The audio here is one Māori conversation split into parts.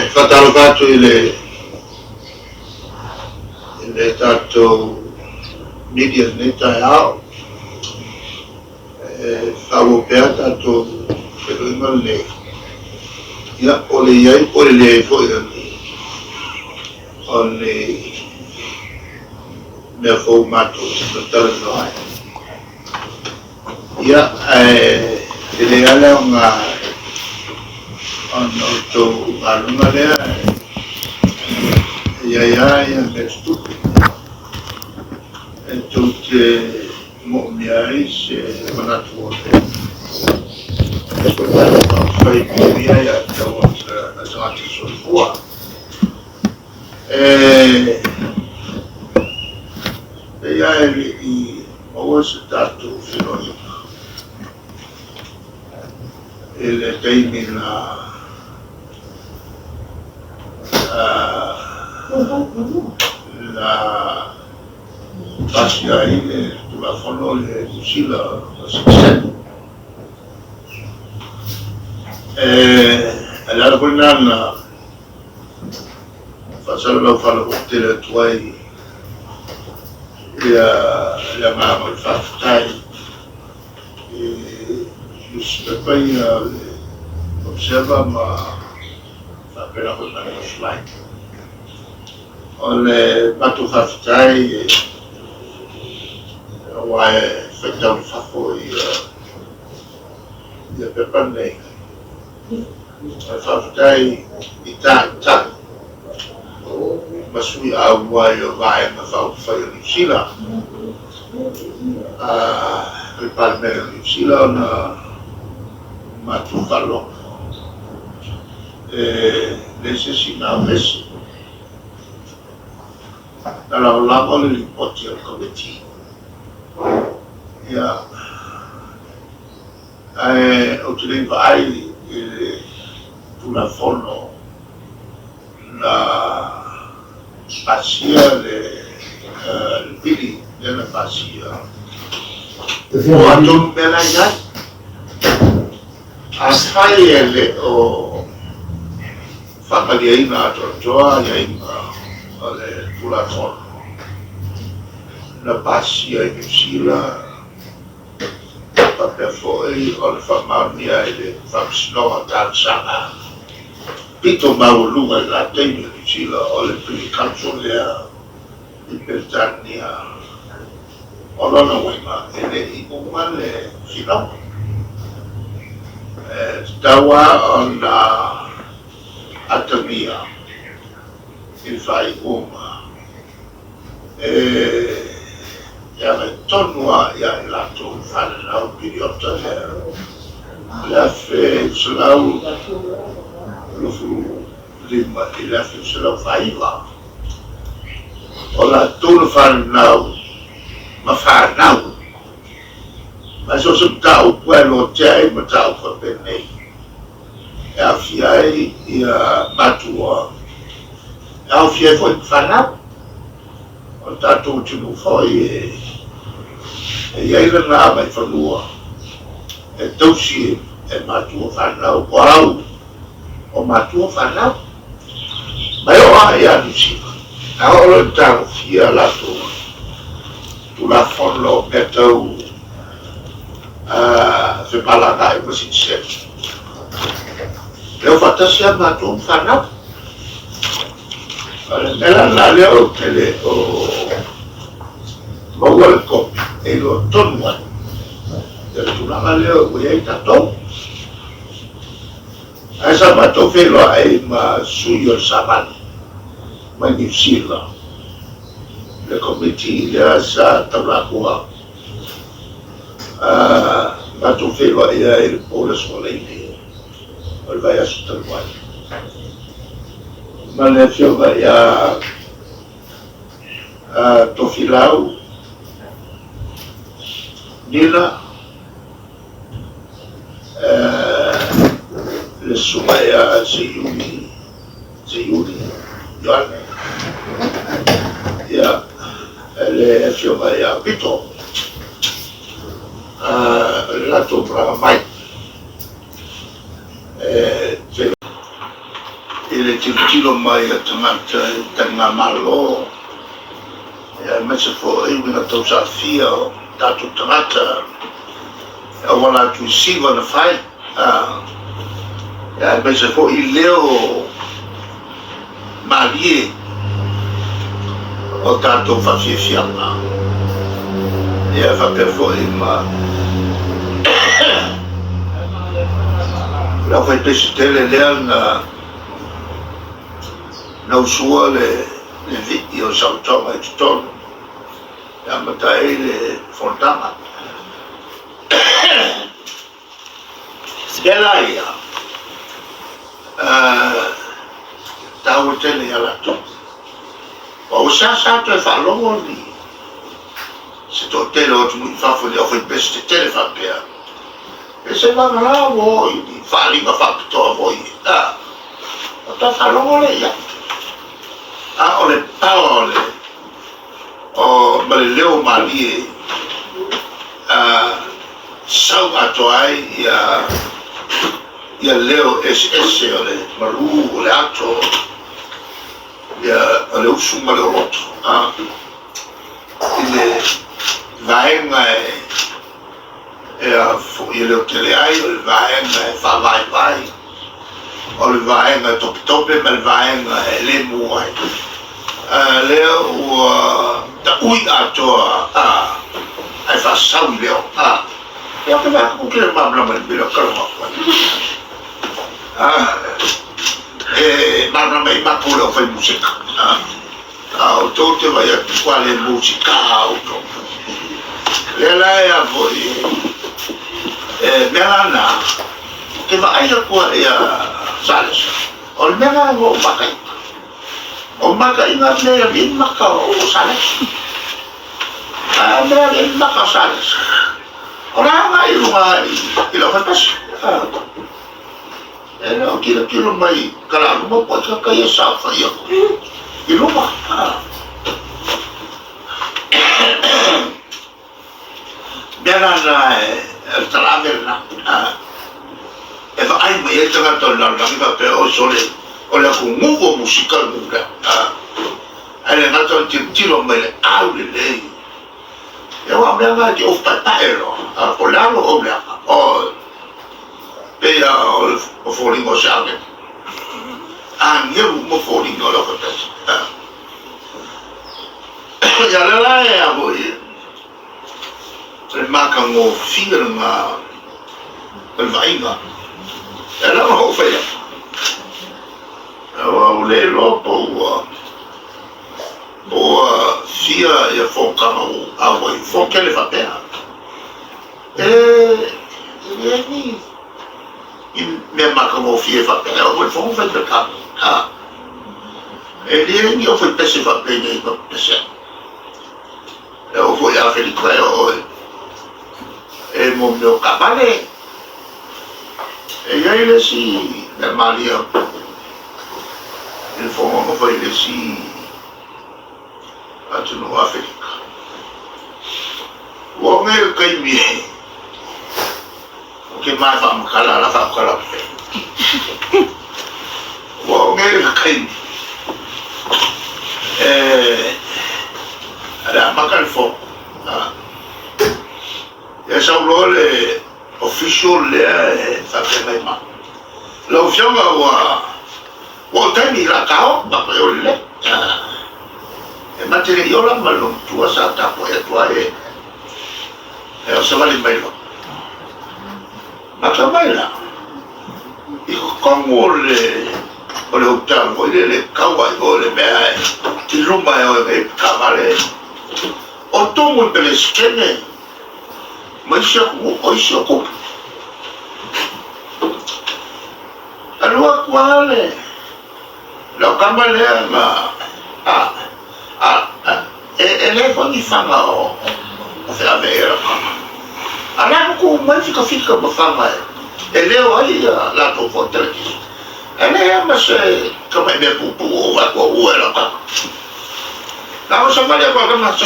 fatalovato il tanto media netta out favo per tanto per il le ya ole le foi on me fo mato per noi ya le ala una to aluna le ya mestu tutte momiais manato fai via ya la sorte sul qua ya i ho stato fino il termine la passia sulla fonolle di Sila la buonanna facciamo fare un teletuai la mamma fa stai giusto poi osserva ma fa per la slide ole batu fa stai fai un fafo per panne fa stai ta ma sui vai ma fa di Sila il palmero di Sila ma tu fallo necessità messi dalla lavoro li porti al committee utilizzai sulla fondo la spazia il pili della spazia quando un bel a fare o fa magari una gioia sulla fondo la spazia in Sila per poi ho fatto mia e faccio danza Pito Maulunga la tegno di Sila ho le prime canzoni di Pertania ho la nuova e le umane fino stava una atomia il fai era intorno a lato fare la periota la fe slau lo fu lima e la fe slau faiva o la tu fare now ma fare now ma so tau quello c'è ma tau per me e a fiai matua e a fiai poi fare now ho dato un cibo fuori e ieri la mai fanno e dosi e matua fanno wow o matua fanno ma io ho dici ora da fia la tu la follow metto se parla dai così c'è le ho fatto sia matua fanno nella leo che le ma vuole coppia e lo torno del sulla leo che hai dato a sabato felo ai ma suyo sabato ma di Sila le committee le sa tabla qua ma tu felo ai il pole solene o vai a sottolineare ma le fiove a Tofilau Nila le sumaya Zeyuni Joanne le fiove a Pito lato brava mai il tilo mai tanga malo me se fo e wina tau sa fia tatu tangata wala tu siva na fai me se fo I leo malie o tatu fa fianga fa per fo ma la fai pesi tele leana na usua le viti o sautonga I tutonu e amatai le fontana spela ia tau tele ala tu o sa to e whalongo ni se to tele o tumu I whafoli o fai beste tele whapea e se mana la wo I whalinga whapitoa wo I o ta whalongo le ia o le pawa o male leo malie sau ato ai ia leo ese o le maru o le ato ia o le usu male o loto I le vaenga ia leo tele ai o le vaenga whawai o le vaenga tope ma le vaenga le mua leo ua ta ui atoa ai whasau leo ia ke waka kuke le mamlama I bila kalama mamlama I mapu leo whai musika o tō te vai atu kwa le musika au tō le lai a voi mea na ke vaaia kua ia salesa o le mea o makai o makai nga mea vin maka o salesa mea vin maka salesa o ranga I runga I la whakasi e leo kilo mai kalaruma po kakai e sa whai ako I runga mea na e talaver na e whaai mai e tanga tau na rangi wa peo o sole o le aku ngugo musikal munga e le ngata tilo mai le au le lei e wa mea ngā ki of pataero o le alo o mea o pea o fōringo sāne ngeru mo fōringo lo katasi ia le lae a hoi le maka ngō whiranga le vainga e la ho whaia o le lopo ua fia ia whokama o awai whokele whapea ni I mea maka ngō fia whapea o le whongo whai pekama le ni o whai pese whapea nei pa pese e o whoi a wheri koe o e mo meo kapale e iai le si le malia il fongo mo fai le si atu no Afrika o me kai mi o ke mai fa makala la fa makala o me kai mi ada makal fo e sa le official le fa mai ma lo fianga wa tani la cao ba pe le e material la malo tua sa ta po e tua e o se vale mai lo ma sa mai la I como le hotel voi le kawa o le mea ti rumba e kavale o tomo per le skene ma si occupa allora quale la camera ma e lei poi fa o fa vera allora come fica ma fa e leo aí la to fotel e lei ma se come me pupu va con uela pa la cosa vale qua ma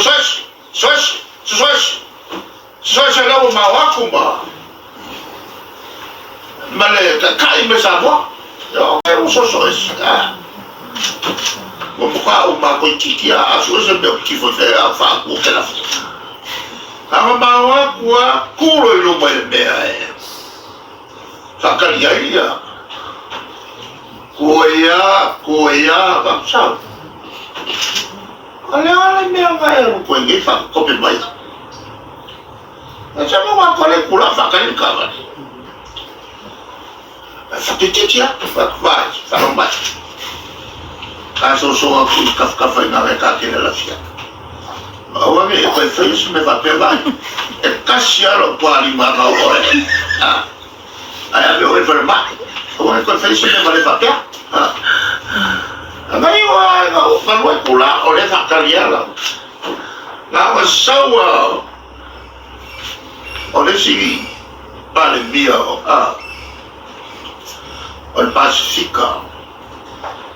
se la ma wakuma ma le kai me sa yo e un so soka o ma ko tikia aso se me ki fo fe a fa ko ke la fa anga mawa kwa kulo ilo mai me ai fa ka ia koia ba sa ale me anga e ko ngi fa ko pe mai sa ma ko le kula fa ka ni ka ba fa tikia fa ba Caso sono qui caffè in arreca che nella sia. Ma ora che quel felice mi fa per vai e casciaro qua di mano ora. Avevo il fermato. Ora quel felice mi fa per. Ma io ma lui pula o le fa carriera. Ma so o le si vale mio o il Pacifica.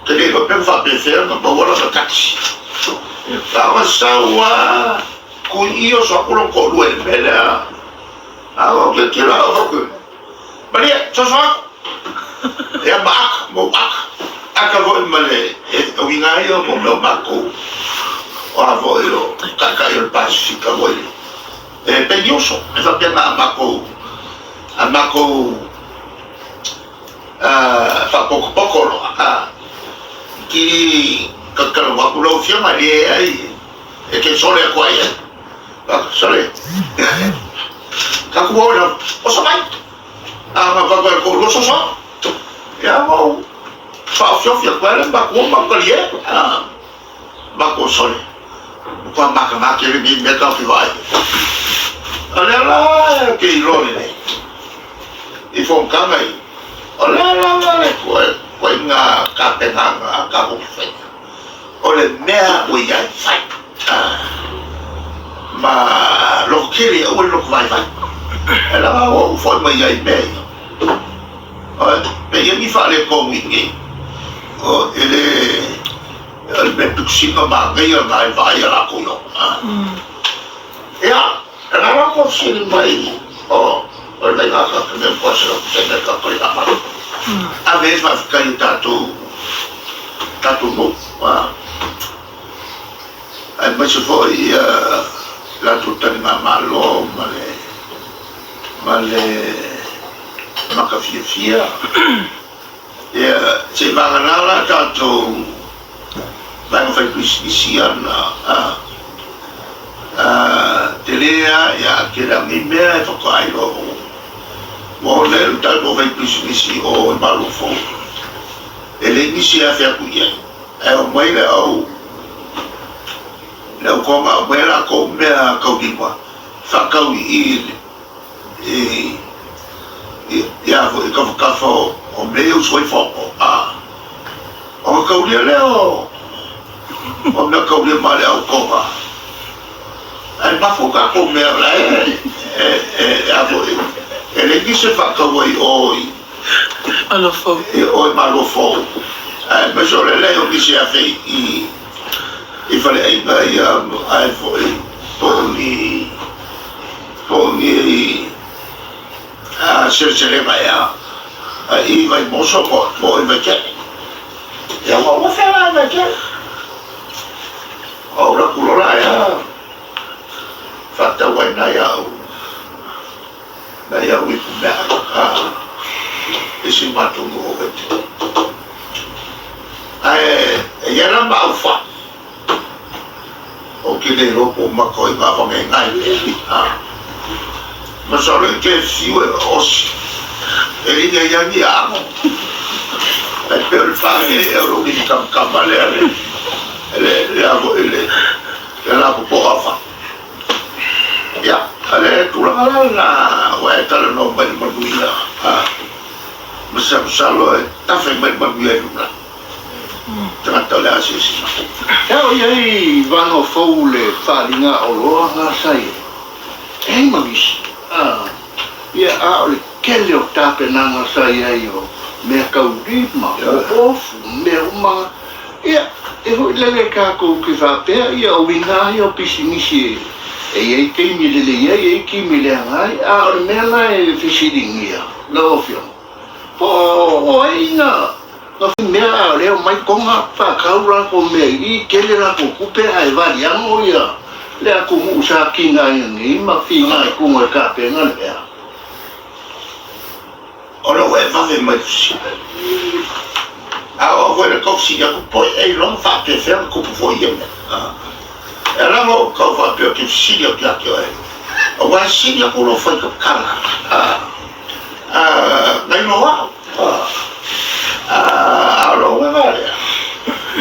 Te dico per far piacere, ma ora lo cacci. Stava sawa, con io so quello con lui, bene. Allora, che tira, ma lì, so. E a mo bak. A voi male, e io, mo mio bacco. O a voi, cacca io il Pacifica, voi. E penioso, e fa piano a Marco, fa poco, Ki kalau aku lau fiam dia ai ke sore aku ai sore aku mau dah osa mai aku lu so ya mau fa fiam aku ba dia ba ko sore ko ma ke ni me ka fi vai ala ke lo ni I fon kamai ala ko nga ka penanga ka ko fe ole mea o ia fai ma lo kiri o lo vai ela o foi mai ai me pe ia mi fale ko wingi o ele me tuxima ma ia mai vai la ko yo ya era ko sini mai o le nga ka me posso se me ka ko ia a vez vai ficar em tatu novo, mas se foi lá tudo tem malo, macafia, se vai lá tatu vai fazer pisciana, telea ya kira mimea fokai lo Morel tal do vai piscisi o malufo. Ele inicia a fer cuia. É o mai o não como a bela como a caudipa. Facau e ya foi cafo o meio foi foco. O caudia leo. O meu caudia mal o copa. Aí para focar com meu lá ele disse fa kawai oi alofo oi malofo mas olha lei o disse a fei e falei aí vai foi poni se vai aí vai moço poi vai que eu vou falar vai que ora colorada fatta vai na na ia wipu mea isi matungu o wete ia na maufa o ki le ropo makoi mawange ngai masore ke siwe osi e ringa ia ni amo e per fare euro di kamale le avo po afa ya ale tulala wa tala no mai maduia masa salo ta fe mai maduia luna tata la sisi ya ia vano foule falinga o loa nga sai mamis ia ole kele o tape nanga sai ai o me kaurima o ofu me uma ia e hoi lele kako ki whapea ia o wingahi o pisimisi e kei milele ia e ki milea ngai a o mea lai fisiringia la ofio po o inga no mea leo mai konga pa kaura ko me I kele la ko kupe ai vali amo ia le aku usa kinga ngi ma finga ku mo ka pe ngal ya ora we va ve mai si a o le ko si ya ko poi e non fa che fer ko foi ia era mo ko fa pe che si ya che o wa si ya ko lo foi ko kala dai no wa lo we va ya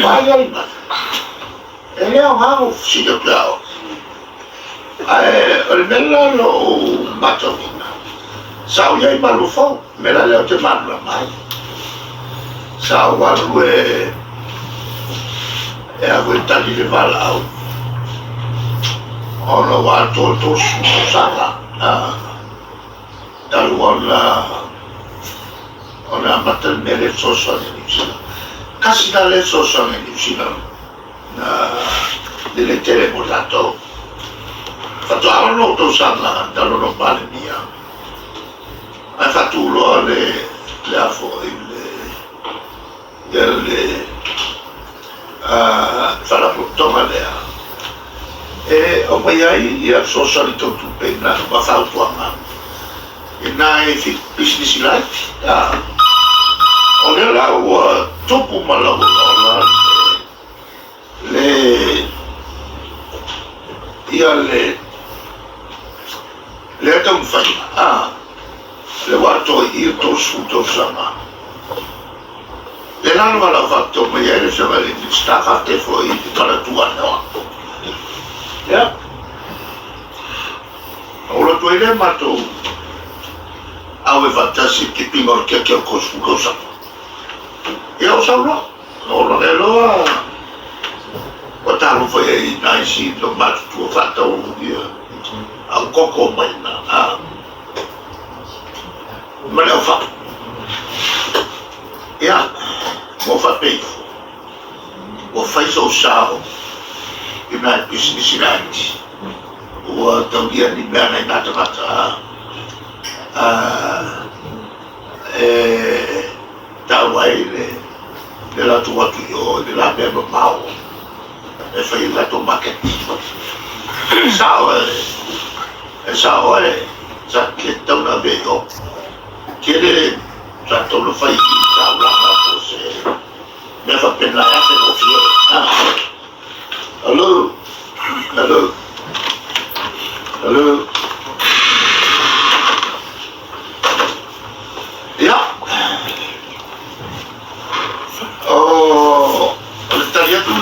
vai ai ma ele é o si ya plao o bella lo batovina sao ia malu fo me la leo te malu mai sao malu e a tali le valau ono wa to sala tal ona matel mele soso ni kasi dalle soso ni delle teleportato fatto a un altro sala dallo normale mia hai fatto le fa la prottoma e o poi hai il suo solito tu penna ma fa il tuo mamma e nai business life o le la dopo ma la le da un fai le guardo io to sama le l'hanno l'ho fatto ma ieri sta fatte fuori tutta la tua no ora tu hai matto aveva fatto che prima che ho cosa io so no non è lo quando foi nasci no mato tu fatto un dia a un coco mai ma le ho fatto ho fatto ho fatto sao in una business grande ho tolto di bene nata da vai della tua della mia mamma e fai la tua macchina sao sa che da una vedo chiede tanto lo fai da una forse mi fa pensare se lo fiore hello ho tagliato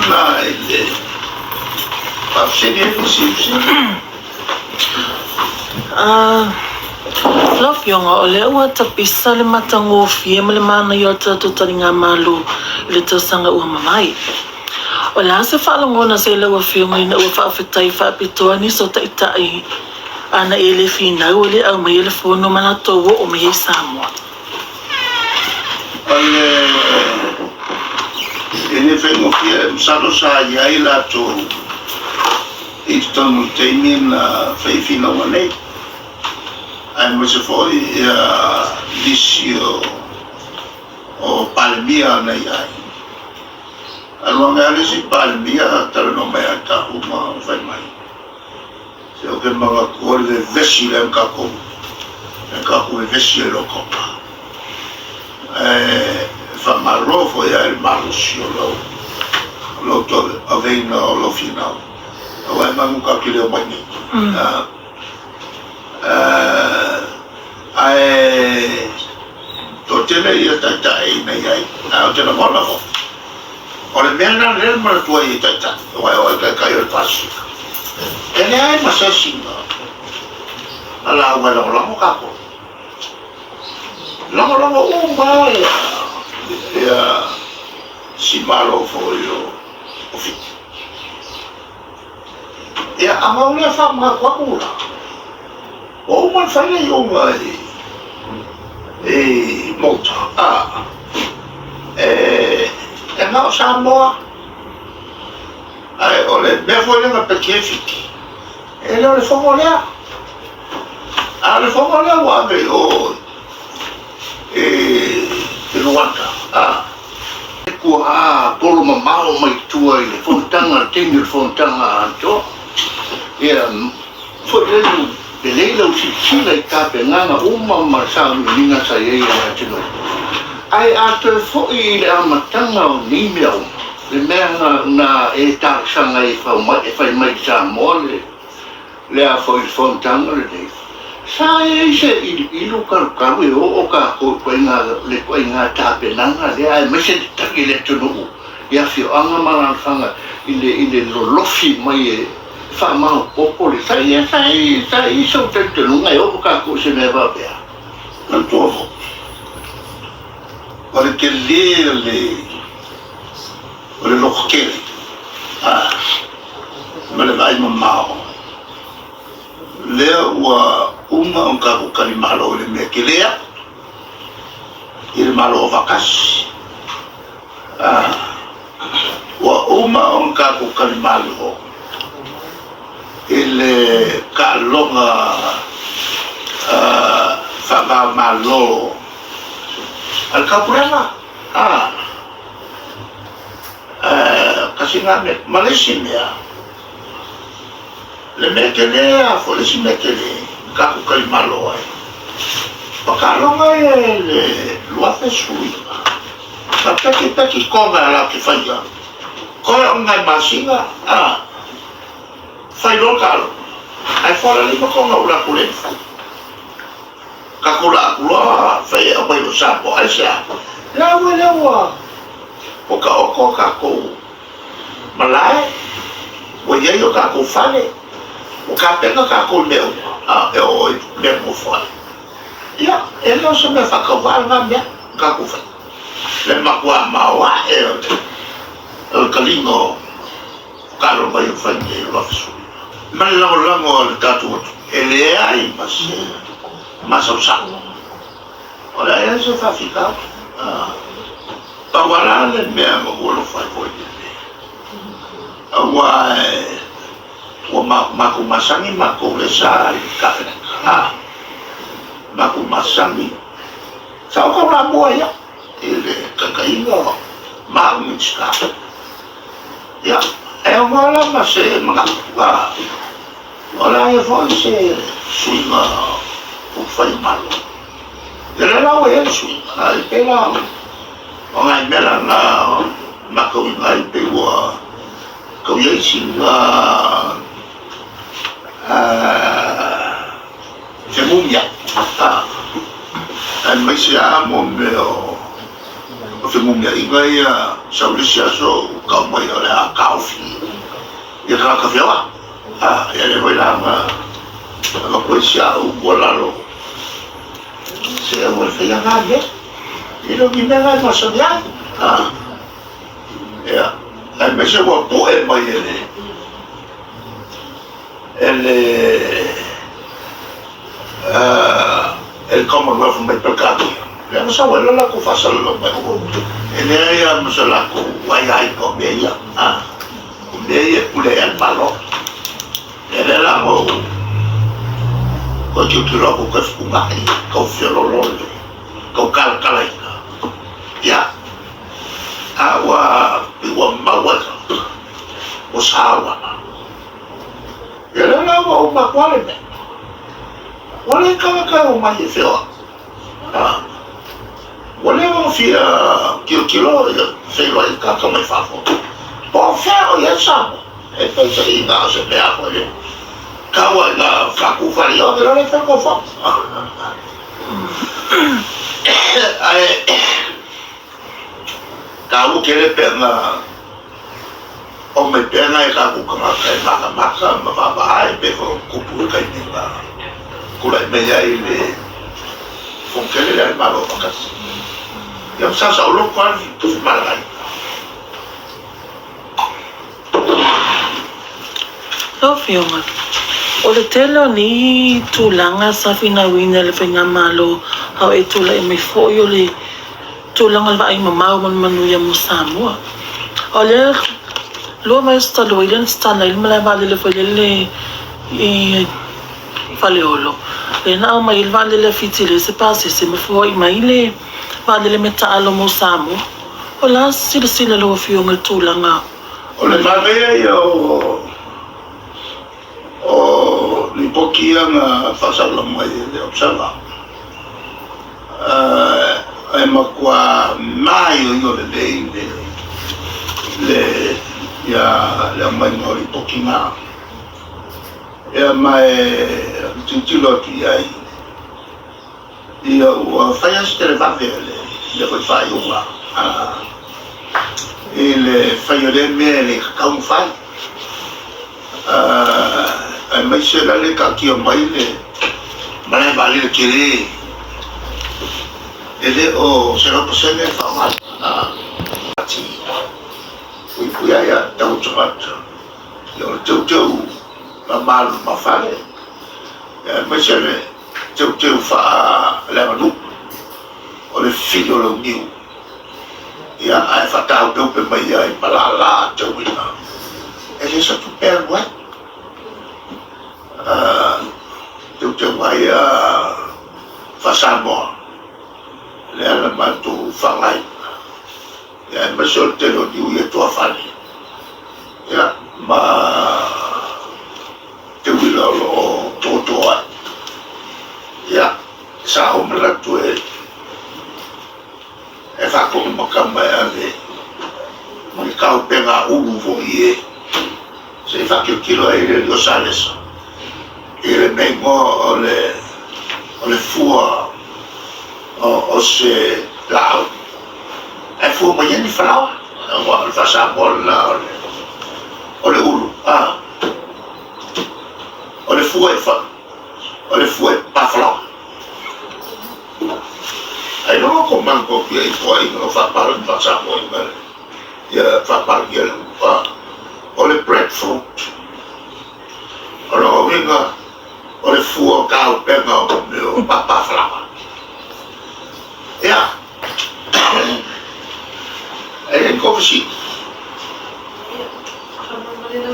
Love yonga o le ua tapisa le matango fie ma le mana i o tatu taringa malu le tau sanga ua mamai. O le ase whaalongona se le ua fionga ina ua whaafetai whaapitoa ni so taitai ana e le finau o le au mai le fono mana towo o mai Samoa. Ele vengo fie salo sa iai la to i tonu teimi na whaifina wanei. Ai mo se foi disio o palmia na iai. Alua mea lesi palmia tala no mea ta uma vai mai. Se o ke mga kore de vesi le mkako. Mkako e vesi e lo kopa. Fa marofo ia il marusio lo to avena o lo final. O ai mangu ka kile o mai. To tele ia tatai na iai o tena mona ho o le mea na le mara tua i tatai o ka kai o pasi ele ai masasina ala ua longo kako longo ma ia si malo foi o fit ia amaula fa ma kwakula o man fai o mai molta no Samoa ai ole me foi na Pacific ele ole fomolea ale fomolea wa me o Rwanda kua polo mamao mai tua i le fontanga tini le fontanga anto ia fodelu le leila usisila i kape nganga uma marasau ninga sa iei a tino ai ato foi i le amatanga o nimi au le mea na e taksanga e whai mai sa mole le a foi fontanga le nei sa e se ilu karukaru e o ka koe ngā tape nanga le ai mai se taki le tunu ia fio anga maranganga i le lolofi mai e whamau popo le sa i so te tunu ngai o ka koe se me wapea Nang tuovo. O le ke o le loko kele. Ma le vai mamao. Lea ua uma on ka kukani malo le mea kelea. I le malo o vakasi. Ua uma on ka kukani malo. I le ka longa whaka malo. Al kapurela. Kasi nga malesi mea. Le mekelea fo le si mekele kaku kalimalo ai pakalonga e le luafe sui ka peki konga la ki faya koe ngai masinga fai lokalo ai fora lima konga ula kule kakula akula fai abai lo sapo ai sia lewa oka oko kako malai wa yeyo kako fale o ka pena ka ko meu e o me mo fora ia e non se me fa caval na me ka ko fa le makua mawa e o kalino ka ro vai fa ni lo fa ma lango le tatu e le ai mas o sa ora e se fa ficar pa wala le me mo lo fa ko ni wa o maku masangi maku lesa kafe maku masangi sao kau la boya ele kakainga mau mitska ya e ngola mase manga ola e fonse suima o fai malo ele la o e suima ai pela o ngai mela na maku ngai pe wa kau ye singa Semumia, mai se amo meu, o semumia ingai saulisia so kau mai ole a kaufi, ia kala kafewa, ia le vai lama, ma poesia o bolalo, se o feia nada, ilo gimena no sabia, ia, mai se o poema ele el Commonwealth mai pecado le no sa wala la ko fasa lo mai ko ele ya masala ko wai ai ko meia meia pule el malo ele la mo ko tiro ko ko ngai ko fiolo lo ko kala ya awa mawa o sawa ele la mo ma kwale me wale ka o mai feo wale o fia kilo sei lo ka mai fa fo po feo ya sa e pensa in da se pe a quelle ka wa na fa ku fa io non le fa ko fa ka u kele perna o me perna e ka ku ka ma ai pe ko ku ka ni ba kula meia ile fonkele le malo pakas ya sa lo kwa tu malai Fiona, o le tele ni tulanga sa finawina le whainga malo hau e tula e mai fōi o le tulanga le vai mamau manuia mo Samoa. O le lua mai stalo i len stana il malai vale le whaile i Faleolo. E na o mai il vale le fitile se pasi se me fōi mai le vale le meta alo mo Samoa. O la sila lo fionga tūlanga. O le marea ia o li pokia nga whasala mai le opsala. E makua mai o io le lei le mai ngori poki ngā. E mai tintilo ki ai. Ia ua whaias tere vawe le koi whai unga. E le whai o le mea le kakau whai. E mai se la le ka kia mai le mana bali le kere. E le o 0% whamai. Ati. Ui aia tau tomata. Ia o tau ma malu ma whare. E mai se le tau wha le manu. O le filo lo niu. Ia ai whatau peupe mai ai palala tau ina. E le sa tu pēr wai. Tau mai whasamoa. Le ala matu whangai. Ia mai se o te lo niu ia tua whani. Ia ma te wila lo totoa. Ia sa o maratu e whako makama e ane mai kau penga uru vo i e se whakio kilo e le o salesa i le mengo o le fua o se lau e fua mai eni whalawa o le whasamola o le uru o le fua e pawhalawa ai no ko mango ki ai toi no fa par pa sa mo mer ya fa par ki o le breadfruit o lo venga o le fuo ka o pega o meu papa flava ya ai ko si le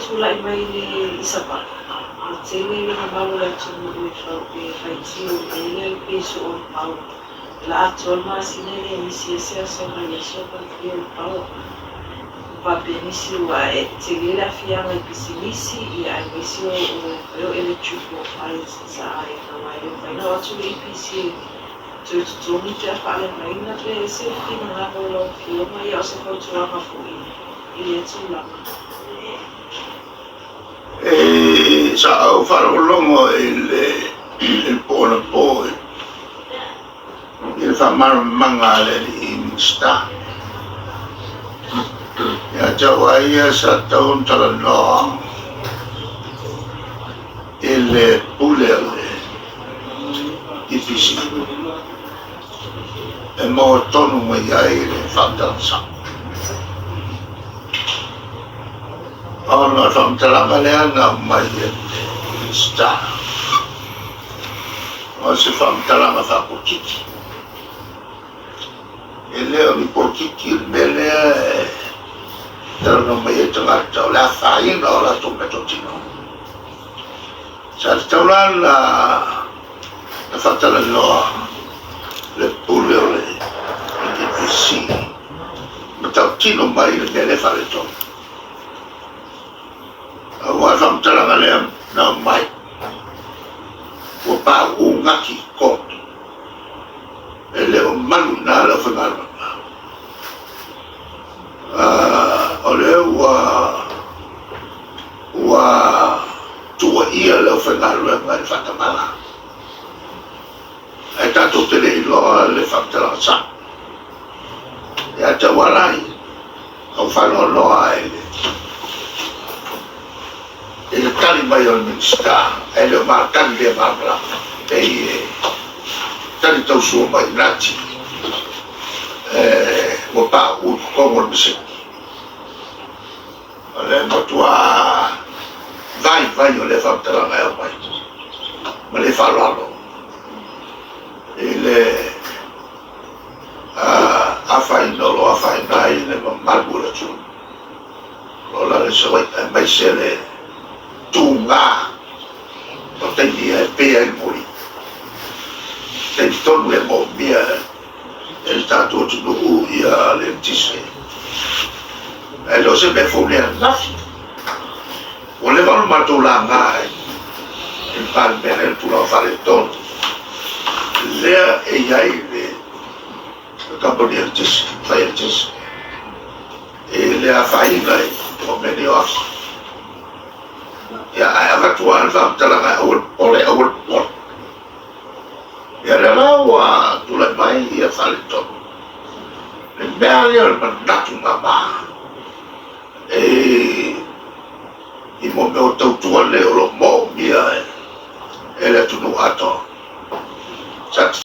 tula i mai le isapa. Tele le malu la tunu e faitio e le peso o pau. La atol masine le misi se so le so pa o pau. Pa benisi wa e tele la fianga e pisimisi e ai misi o ele chupo ai sa ai na mai fa no atu e pisi tu mi te fa le mai na le se fina na lo fio mai o se ko tu ma fu e tula. E sa au wharolongo il pōna pōi il whamanga le i mista ia taua ia sa taun tala noa il pule le i pisi e mo tonu mai ai le whamtansa ona whamtalanga lea na mai e sta o se whamtalanga whapokiki e leo ni pokiki me lea e tano mai e tangata o lea whaina o la tometo tino sa te taulan na whamtalanga loa le pule o le EPC ma tau tino mai le mele whare tonu wa whamtalanga lea na mai wa pa ngaki koto e leo manu na la whangarama o leo wa tua ia leo whangarama ngai whatamala e tato te rei loa le whamtalanga sa e ata warai au whanoa loa e ele tali mai o minsta ele marcan de mabla e tali tau sua mai nati o pa u como se ale motua vai o le fatta la mai ma le fa lalo ele a fai no lo a fai dai le marbula tu lo la so mai se le tunga o te dia e pea i muri e tonu e mo mia e tātou tunu ia le tise. E lo se me fōne a nafi. O le wanu matou la ngai, e pāle mene le tula o whare tonu. Lea e iai le kaponi e tise, whai e tise. E lea whai ngai o mene o asu. Ia ai avatua al whamtalanga ole awal pol. Ia le lau a tula mai ia whare tonu. Le mea lea le manatu mama. I mo me o tautua le o lo mo mia e le tunu ato. Sa